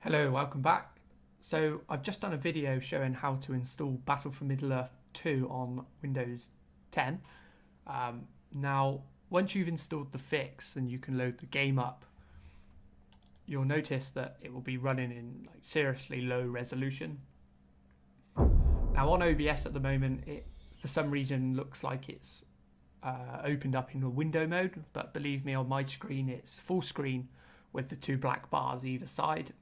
Hello, welcome back. So I've just done a video showing how to install Battle for Middle-earth 2 on Windows 10. Now, once you've installed the fix and you can load the game up, you'll notice that it will be running in seriously low resolution. Now on OBS at the moment, it for some reason looks like it's opened up in a window mode, but believe me, on my screen it's full screen with the two black bars either side.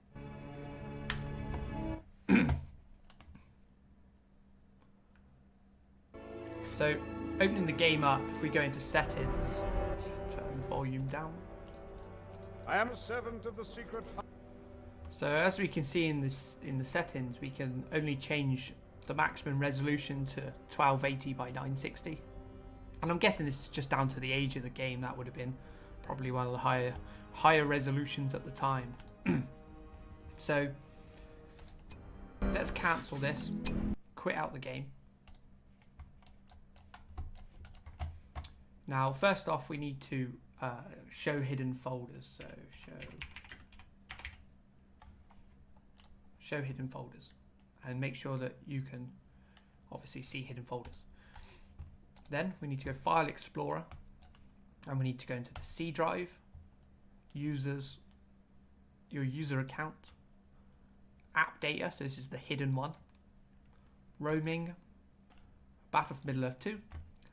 So, opening the game up, if we go into settings, turn the volume down. I am a servant of the secret. So as we can see in the settings, we can only change the maximum resolution to 1280 by 960. And I'm guessing this is just down to the age of the game. That would have been probably one of the higher resolutions at the time. So let's cancel this, quit out the game. Now, first off, we need to show hidden folders. So show hidden folders, and make sure that you can obviously see hidden folders. Then we need to go File Explorer, and we need to go into the C drive, Users, your user account, App Data. So this is the hidden one. Roaming, Battle for Middle-earth 2.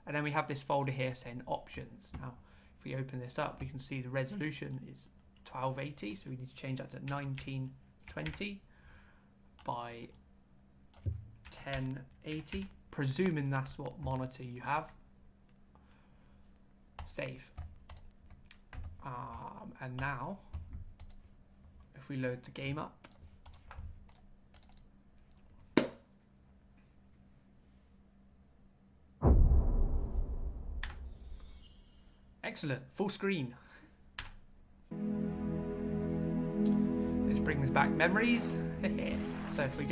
And then we have this folder here saying options. Now, if we open this up, we can see the resolution is 1280. So we need to change that to 1920 by 1080, presuming that's what monitor you have. Save. And now, if we load the game up, excellent, full screen. This brings back memories. So if we go